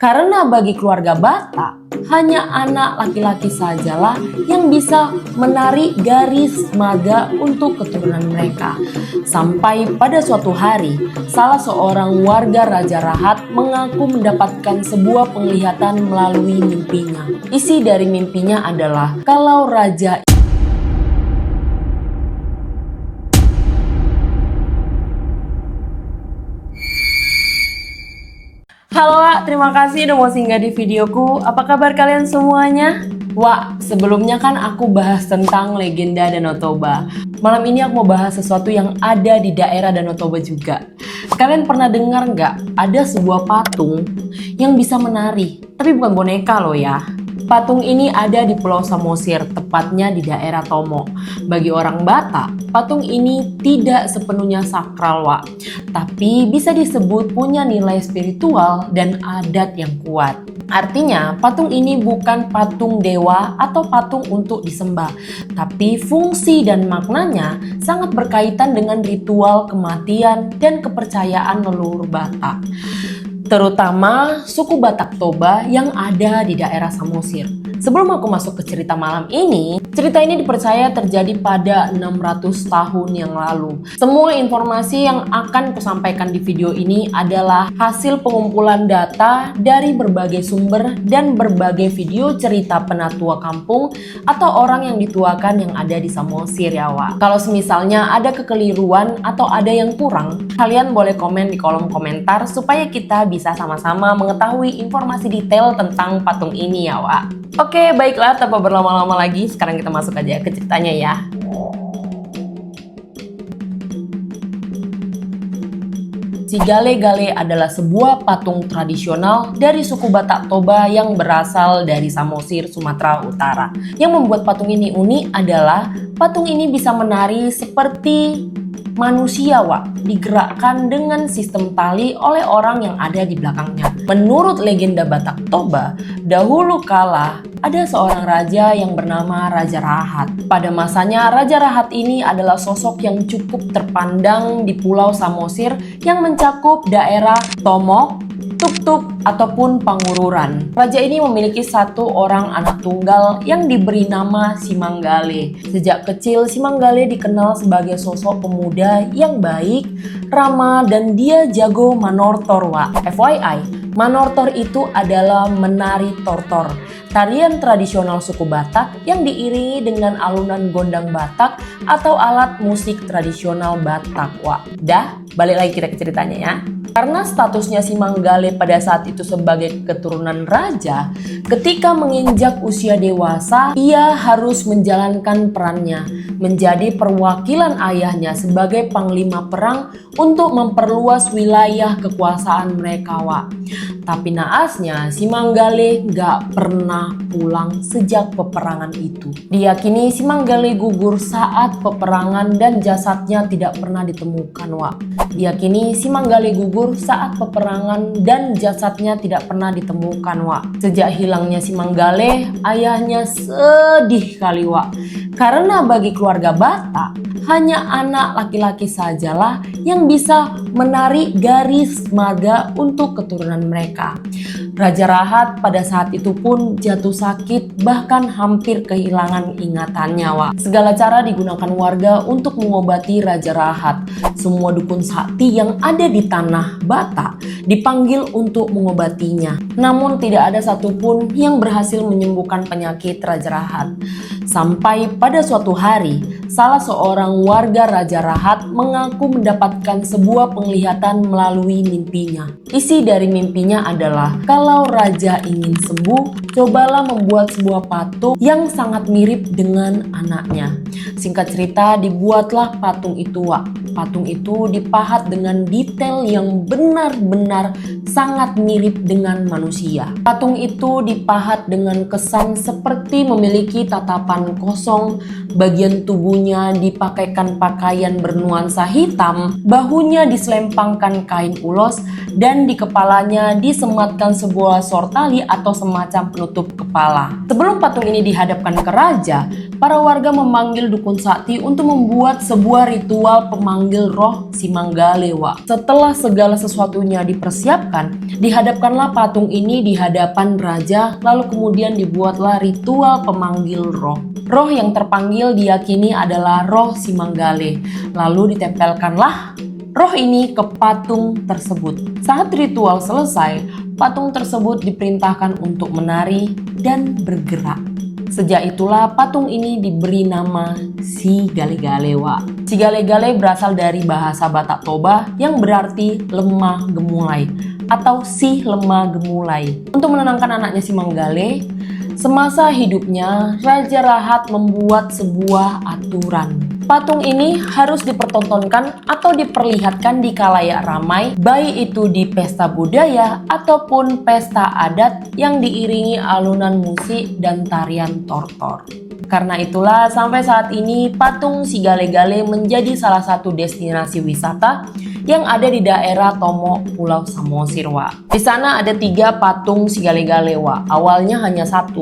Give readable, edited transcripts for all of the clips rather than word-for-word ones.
Karena bagi keluarga Batak, hanya anak laki-laki sajalah yang bisa menarik garis marga untuk keturunan mereka. Sampai pada suatu hari, salah seorang warga Raja Rahat mengaku mendapatkan sebuah penglihatan melalui mimpinya. Isi dari mimpinya adalah kalau raja Halo Wak, terima kasih udah mau singgah di videoku. Apa kabar kalian semuanya? Wak, sebelumnya kan aku bahas tentang legenda Danau Toba. Malam ini aku mau bahas sesuatu yang ada di daerah Danau Toba juga. Kalian pernah dengar nggak ada sebuah patung yang bisa menari, tapi bukan boneka loh ya. Patung ini ada di Pulau Samosir, tepatnya di daerah Tomo. Bagi orang Batak, patung ini tidak sepenuhnya sakral, Wak. Tapi bisa disebut punya nilai spiritual dan adat yang kuat. Artinya, patung ini bukan patung dewa atau patung untuk disembah. Tapi fungsi dan maknanya sangat berkaitan dengan ritual kematian dan kepercayaan leluhur Batak. Terutama suku Batak Toba yang ada di daerah Samosir. Sebelum aku masuk ke cerita malam ini, cerita ini dipercaya terjadi pada 600 tahun yang lalu. Semua informasi yang akan kusampaikan di video ini adalah hasil pengumpulan data dari berbagai sumber dan berbagai video cerita penatua kampung atau orang yang dituakan yang ada di Samosir ya Wak. Kalau misalnya ada kekeliruan atau ada yang kurang, kalian boleh komen di kolom komentar supaya kita bisa sama-sama mengetahui informasi detail tentang patung ini ya Wak. Oke, baiklah tanpa berlama-lama lagi, sekarang kita masuk aja ke ceritanya ya. Si Gale-Gale adalah sebuah patung tradisional dari suku Batak Toba yang berasal dari Samosir, Sumatera Utara. Yang membuat patung ini unik adalah patung ini bisa menari seperti manusia Wak, digerakkan dengan sistem tali oleh orang yang ada di belakangnya. Menurut legenda Batak Toba, dahulu kala ada seorang raja yang bernama Raja Rahat. Pada masanya, Raja Rahat ini adalah sosok yang cukup terpandang di Pulau Samosir yang mencakup daerah Tomok, Tuk-Tuk, ataupun Pangururan. Raja ini memiliki satu orang anak tunggal yang diberi nama Simanggale. Sejak kecil, Simanggale dikenal sebagai sosok pemuda yang baik, ramah, dan dia jago manortor Wak. FYI, manortor itu adalah menari tortor, tarian tradisional suku Batak yang diiringi dengan alunan gondang Batak atau alat musik tradisional Batak Wak. Dah, balik lagi kita ke ceritanya ya. Karena statusnya Simanggale pada saat itu sebagai keturunan raja, ketika menginjak usia dewasa, ia harus menjalankan perannya, menjadi perwakilan ayahnya sebagai panglima perang untuk memperluas wilayah kekuasaan mereka Wak. Tapi naasnya, Simanggale gak pernah pulang sejak peperangan itu. Diyakini Simanggale gugur saat peperangan dan jasadnya tidak pernah ditemukan Wak. Diyakini Simanggale gugur saat peperangan dan jasadnya tidak pernah ditemukan Wak. Sejak hilangnya Simanggale, ayahnya sedih kali Wak. Karena bagi keluarga Batak, hanya anak laki-laki sajalah yang bisa menarik garis marga untuk keturunan mereka. Raja Rahat pada saat itu pun jatuh sakit, bahkan hampir kehilangan ingatannya Wak. Segala cara digunakan warga untuk mengobati Raja Rahat. Semua dukun sakti yang ada di tanah Batak dipanggil untuk mengobatinya. Namun tidak ada satupun yang berhasil menyembuhkan penyakit Raja Rahat. Sampai pada suatu hari, salah seorang warga Raja Rahat mengaku mendapatkan sebuah penglihatan melalui mimpinya. Isi dari mimpinya adalah kalau raja ingin sembuh, cobalah membuat sebuah patung yang sangat mirip dengan anaknya. Singkat cerita, dibuatlah patung itu Wak. Patung itu dipahat dengan detail yang benar-benar sangat mirip dengan manusia. Patung itu dipahat dengan kesan seperti memiliki tatapan kosong, bagian tubuhnya dipakaikan pakaian bernuansa hitam, bahunya diselempangkan kain ulos, dan di kepalanya disematkan sebuah sortali atau semacam penutup kepala. Sebelum patung ini dihadapkan ke raja, para warga memanggil dukun sakti untuk membuat sebuah ritual pemanggil roh si Manggale, Wak. Setelah segala sesuatunya dipersiapkan, dihadapkanlah patung ini di hadapan raja, lalu kemudian dibuatlah ritual pemanggil roh. Roh yang terpanggil diyakini adalah roh si Manggale. Lalu ditempelkanlah roh ini ke patung tersebut. Saat ritual selesai, patung tersebut diperintahkan untuk menari dan bergerak. Sejak itulah patung ini diberi nama Si Gale-Gale, Wak. Si Gale-Gale berasal dari bahasa Batak Toba yang berarti lemah gemulai atau si lemah gemulai. Untuk menenangkan anaknya si Manggale, semasa hidupnya Raja Rahat membuat sebuah aturan. Patung ini harus dipertontonkan atau diperlihatkan di khalayak ramai, baik itu di pesta budaya ataupun pesta adat yang diiringi alunan musik dan tarian tortor. Karena itulah sampai saat ini patung Si Gale-Gale menjadi salah satu destinasi wisata yang ada di daerah Tomo, Pulau Samosir, Wak. Di sana ada 3 patung Si Gale-Gale, Wak. Awalnya hanya 1,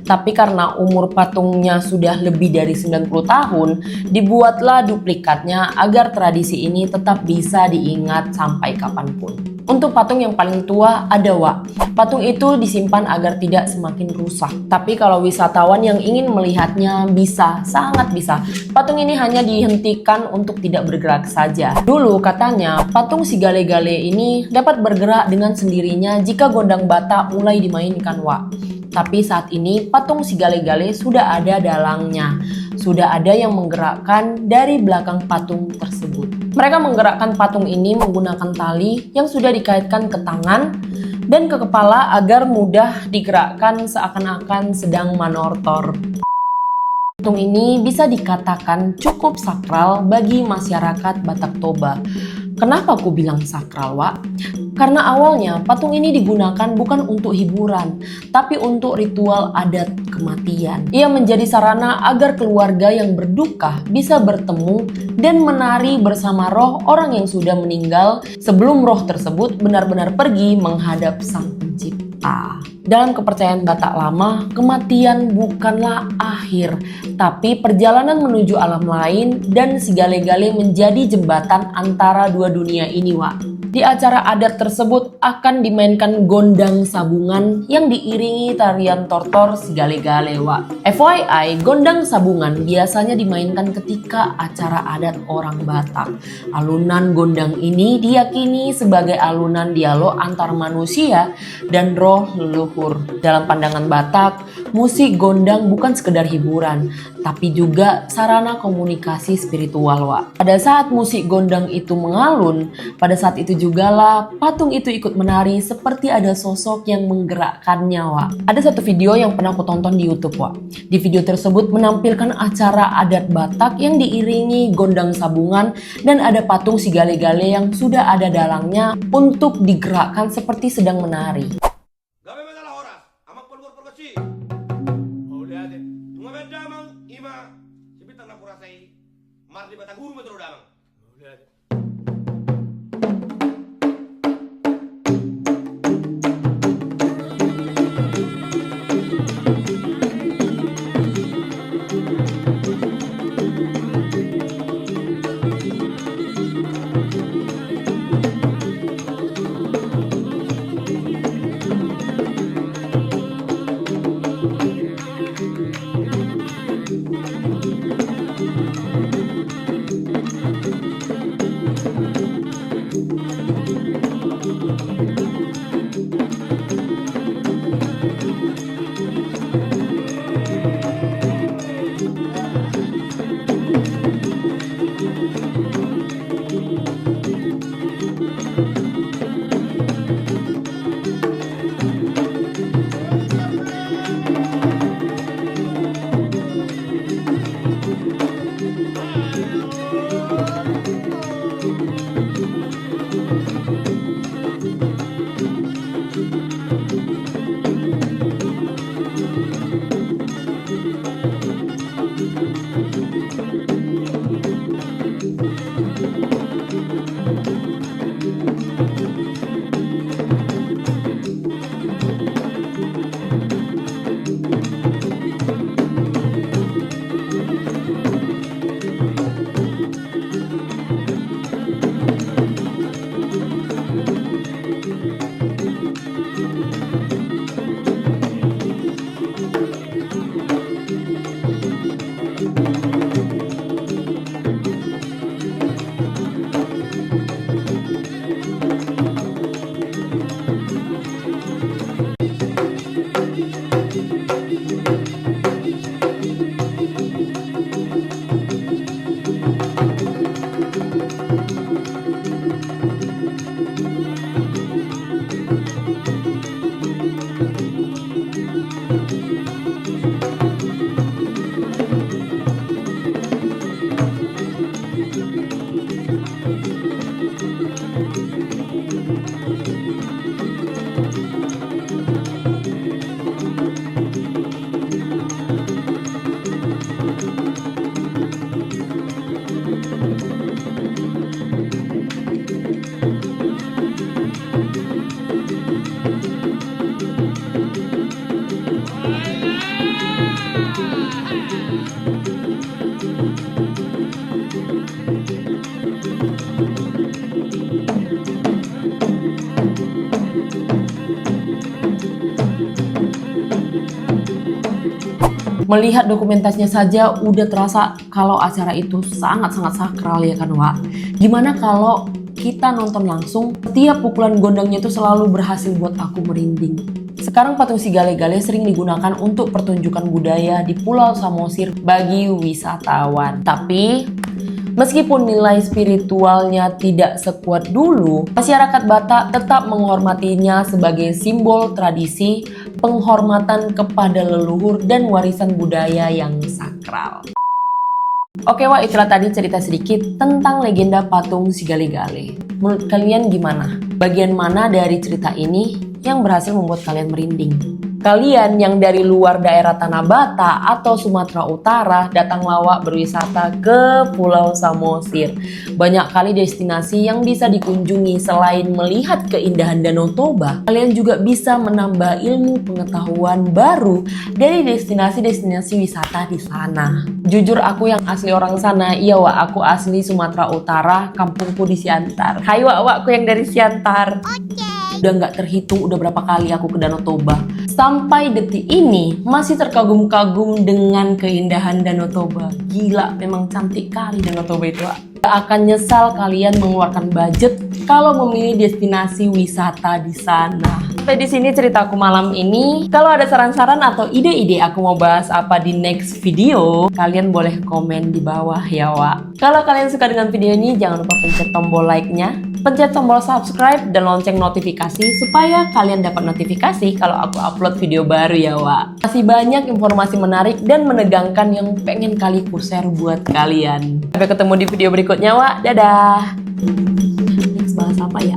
tapi karena umur patungnya sudah lebih dari 90 tahun, dibuatlah duplikatnya agar tradisi ini tetap bisa diingat sampai kapanpun. Untuk patung yang paling tua ada, Wak. Patung itu disimpan agar tidak semakin rusak. Tapi kalau wisatawan yang ingin melihatnya bisa, sangat bisa. Patung ini hanya dihentikan untuk tidak bergerak saja. Dulu katanya patung Si Gale-Gale ini dapat bergerak dengan sendirinya jika gondang Batak mulai dimainkan, Wak. Tapi saat ini patung Si Gale-Gale sudah ada dalangnya. Sudah ada yang menggerakkan dari belakang patung tersebut. Mereka menggerakkan patung ini menggunakan tali yang sudah dikaitkan ke tangan dan ke kepala agar mudah digerakkan seakan-akan sedang manortor. Patung ini bisa dikatakan cukup sakral bagi masyarakat Batak Toba. Kenapa aku bilang sakral, Wak? Karena awalnya patung ini digunakan bukan untuk hiburan, tapi untuk ritual adat kematian. Ia menjadi sarana agar keluarga yang berduka bisa bertemu dan menari bersama roh orang yang sudah meninggal sebelum roh tersebut benar-benar pergi menghadap Sang Pencipta. Dalam kepercayaan Batak lama, kematian bukanlah akhir, tapi perjalanan menuju alam lain, dan Si Gale-Gale menjadi jembatan antara dua dunia ini, Wak. Di acara adat tersebut akan dimainkan gondang sabungan yang diiringi tarian tortor Si Gale-Gale, Wak. FYI, gondang sabungan biasanya dimainkan ketika acara adat orang Batak. Alunan gondang ini diyakini sebagai alunan dialog antar manusia dan roh leluhur. Dalam pandangan Batak, musik gondang bukan sekedar hiburan, tapi juga sarana komunikasi spiritual, Wak. Pada saat musik gondang itu mengalun, pada saat itu jugalah patung itu ikut menari seperti ada sosok yang menggerakkannya, Wak. Ada satu video yang pernah aku tonton di YouTube, Wak. Di video tersebut menampilkan acara adat Batak yang diiringi gondang sabungan dan ada patung Si Gale-Gale yang sudah ada dalangnya untuk digerakkan seperti sedang menari. Mardi Bataguru metro damang. Melihat dokumentasinya saja udah terasa kalau acara itu sangat-sangat sakral ya kan Wak. Gimana kalau kita nonton langsung, setiap pukulan gondangnya itu selalu berhasil buat aku merinding. Sekarang patung si Gale-Gale sering digunakan untuk pertunjukan budaya di Pulau Samosir bagi wisatawan. Tapi meskipun nilai spiritualnya tidak sekuat dulu, masyarakat Batak tetap menghormatinya sebagai simbol tradisi, penghormatan kepada leluhur dan warisan budaya yang sakral. Oke Wak, itulah tadi cerita sedikit tentang legenda patung si Gale-Gale. Menurut kalian gimana? Bagian mana dari cerita ini yang berhasil membuat kalian merinding? Kalian yang dari luar daerah Tanah Batak atau Sumatera Utara datang lawak berwisata ke Pulau Samosir. Banyak kali destinasi yang bisa dikunjungi selain melihat keindahan Danau Toba. Kalian juga bisa menambah ilmu pengetahuan baru dari destinasi-destinasi wisata di sana. Jujur aku yang asli orang sana, iya Wak, aku asli Sumatera Utara, kampungku di Siantar. Hai Wak, aku yang dari Siantar. Udah nggak terhitung udah berapa kali aku ke Danau Toba. Sampai detik ini masih terkagum-kagum dengan keindahan Danau Toba. Gila, memang cantik kali Danau Toba itu. Gak akan nyesal kalian mengeluarkan budget kalau memilih destinasi wisata di sana. Sampai di sini ceritaku malam ini. Kalau ada saran-saran atau ide-ide aku mau bahas apa di next video, kalian boleh komen di bawah ya Wak. Kalau kalian suka dengan video ini, jangan lupa pencet tombol like-nya, pencet tombol subscribe dan lonceng notifikasi supaya kalian dapat notifikasi kalau aku upload video baru ya Wak. Masih banyak informasi menarik dan menegangkan yang pengen kali ku share buat kalian. Sampai ketemu di video berikutnya Wak. Dadah. Next bahas apa ya?